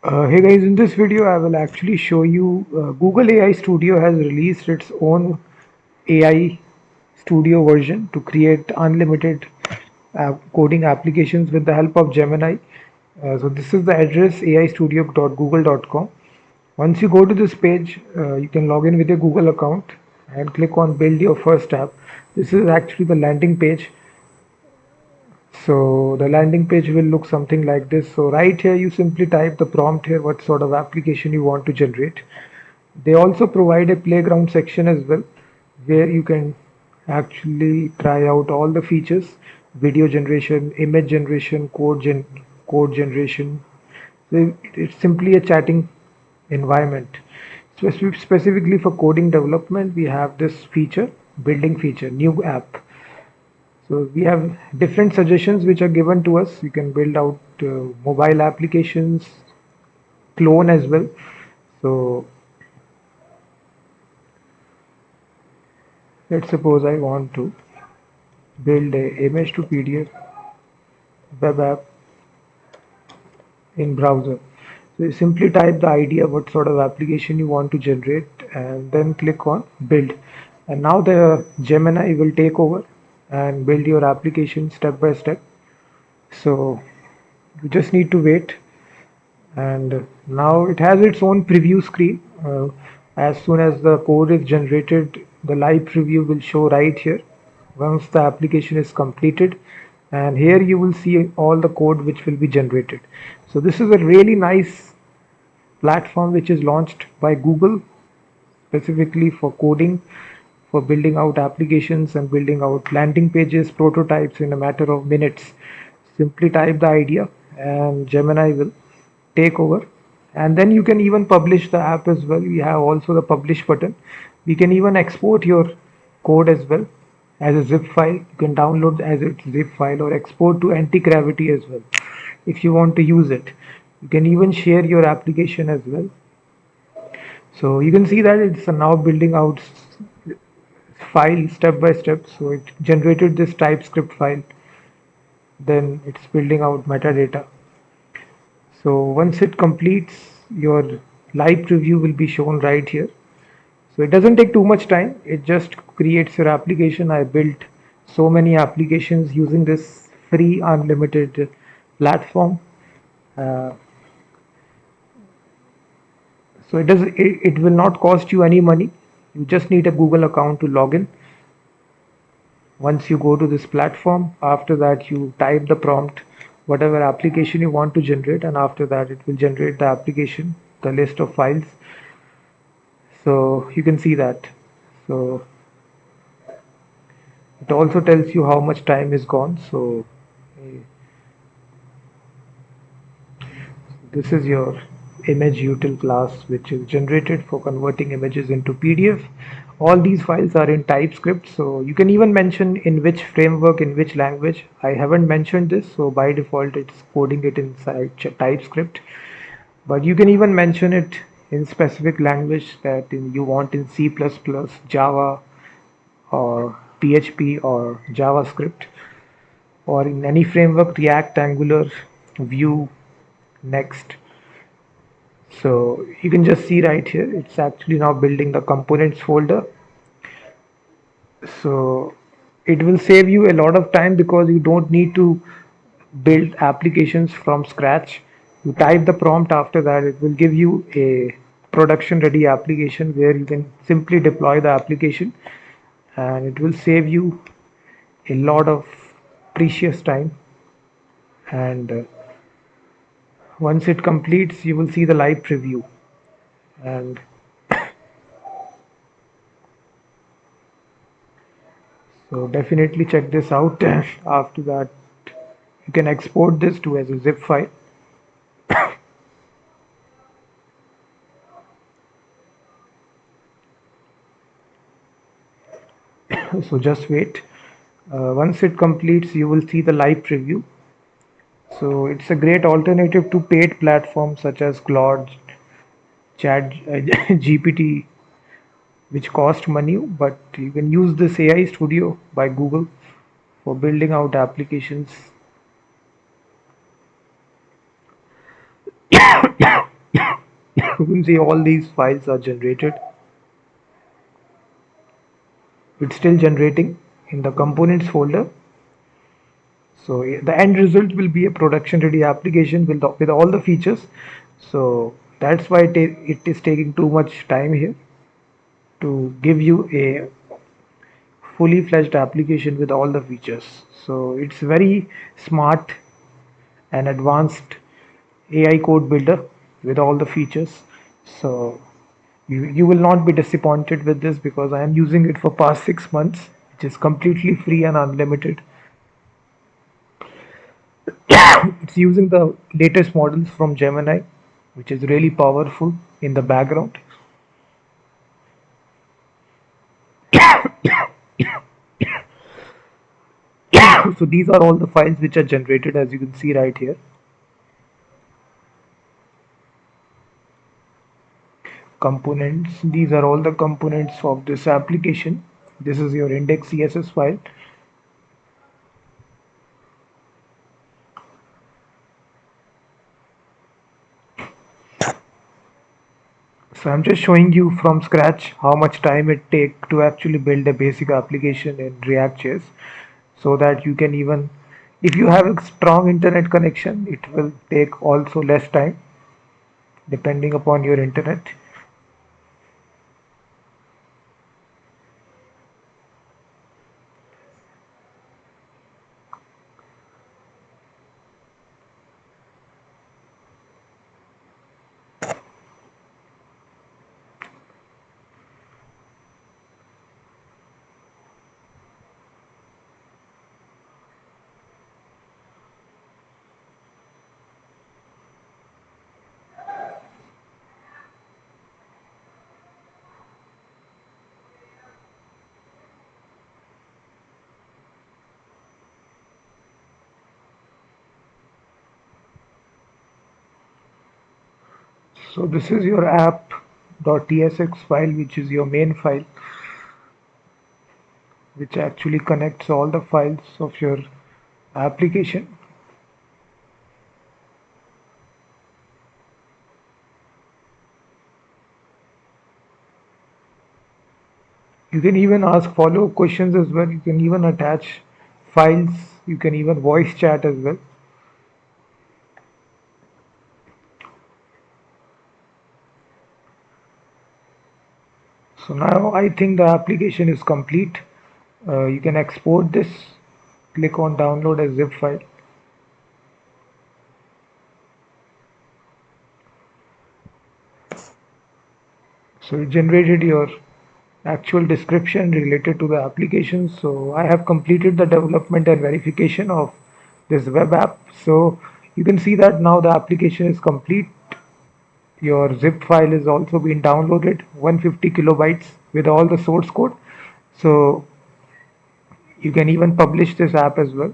Hey guys, in this video I will actually show you Google AI Studio has released its own AI Studio version to create unlimited coding applications with the help of Gemini. So this is the address aistudio.google.com. Once you go to this page, you can log in with your Google account and click on build your first app. This is actually the landing page. So the landing page will look something like this. So right here, you simply type the prompt here, what sort of application you want to generate. They also provide a playground section as well, where you can actually try out all the features, video generation, image generation, code generation. So it's simply a chatting environment. Specifically for coding development, we have this feature, building feature, new app. So we have different suggestions which are given to us. You can build out mobile applications, clone as well. So let's suppose I want to build a image to PDF web app in browser. So you simply type the idea what sort of application you want to generate and then click on build. And now the Gemini will take over and build your application step by step. So you just need to wait, and now it has its own preview screen. As soon as the code is generated, the live preview will show right here once the application is completed, and here you will see all the code which will be generated. So this is a really nice platform which is launched by Google specifically for coding, for building out applications and building out landing pages, prototypes in a matter of minutes. Simply type the idea and Gemini will take over. And then you can even publish the app as well. We have also the publish button. We can even export your code as well as a zip file. You can download as a zip file or export to anti-gravity as well if you want to use it. You can even share your application as well. So you can see that it's now building out file step by step. So it generated this TypeScript file, then it's building out metadata. So once it completes, your live preview will be shown right here. So it doesn't take too much time, it just creates your application. I built so many applications using this free unlimited platform. uh, so it will not cost you any money. You just need a Google account to log in. Once you go to this platform, after that you type the prompt, whatever application you want to generate, and after that it will generate the application, the list of files. So you can see that. So it also tells you how much time is gone. So this is your image util class, which is generated for converting images into PDF. All these files are in TypeScript, so you can even mention in which framework, in which language. I haven't mentioned this, so by default it's coding it inside TypeScript. But you can even mention it in specific language that you want in C++, Java, or PHP or JavaScript, or in any framework, React, Angular, Vue, Next. So you can just see right here, it's actually now building the components folder. So it will save you a lot of time because you don't need to build applications from scratch. You type the prompt, after that it will give you a production ready application where you can simply deploy the application, and it will save you a lot of precious time. And once it completes, you will see the live preview. And so definitely check this out. After that, you can export this to as a zip file. So just wait. Once it completes, you will see the live preview. So it's a great alternative to paid platforms such as Claude, Chat, GPT, which cost money, but you can use this AI Studio by Google for building out applications. You can see all these files are generated. It's still generating in the components folder. So the end result will be a production ready application with all the features. So that's why it is taking too much time here to give you a fully fledged application with all the features. So it's very smart and advanced AI code builder with all the features. So you will not be disappointed with this because I am using it for past 6 months, which is completely free and unlimited. It's using the latest models from Gemini, which is really powerful in the background. So these are all the files which are generated as you can see right here. Components, these are all the components of this application. This is your index CSS file. So I'm just showing you from scratch how much time it take to actually build a basic application in React.js, so that you can even, if you have a strong internet connection, it will take also less time depending upon your internet. So this is your app.tsx file, which is your main file, which actually connects all the files of your application. You can even ask follow-up questions as well. You can even attach files. You can even voice chat as well. So now I think the application is complete. You can export this. Click on download as zip file. So it generated your actual description related to the application. So I have completed the development and verification of this web app. So you can see that now the application is complete. Your zip file is also been downloaded, 150 kilobytes with all the source code. So you can even publish this app as well.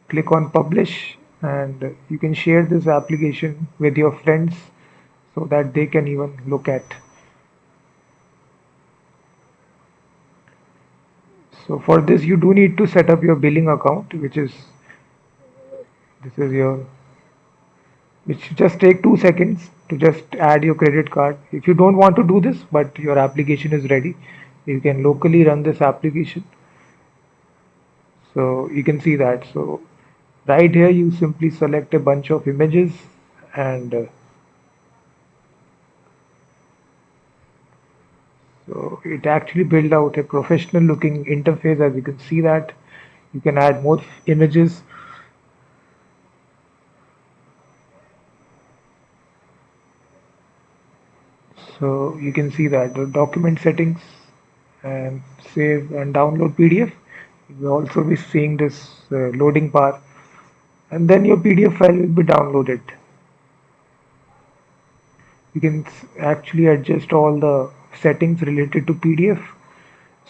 Click on publish and you can share this application with your friends so that they can even look at. So for this you do need to set up your billing account, which is, this is your, which just take 2 seconds to just add your credit card. If you don't want to do this but your application is ready, you can locally run this application. So you can see that. So right here you simply select a bunch of images and so it actually build out a professional looking interface. As you can see that you can add more images. So you can see that the document settings and save and download PDF. You will also be seeing this loading bar, and then your PDF file will be downloaded. You can actually adjust all the settings related to PDF.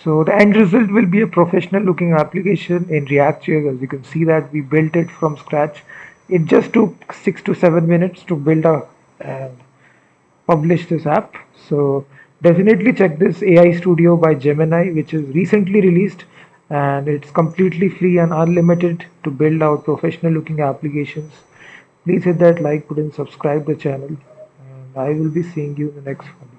So the end result will be a professional looking application in React.js. As you can see that we built it from scratch. It just took 6 to 7 minutes to build a and publish this app. So definitely check this AI Studio by Gemini, which is recently released, and it's completely free and unlimited to build out professional looking applications. Please hit that like button, subscribe the channel. I will be seeing you in the next one.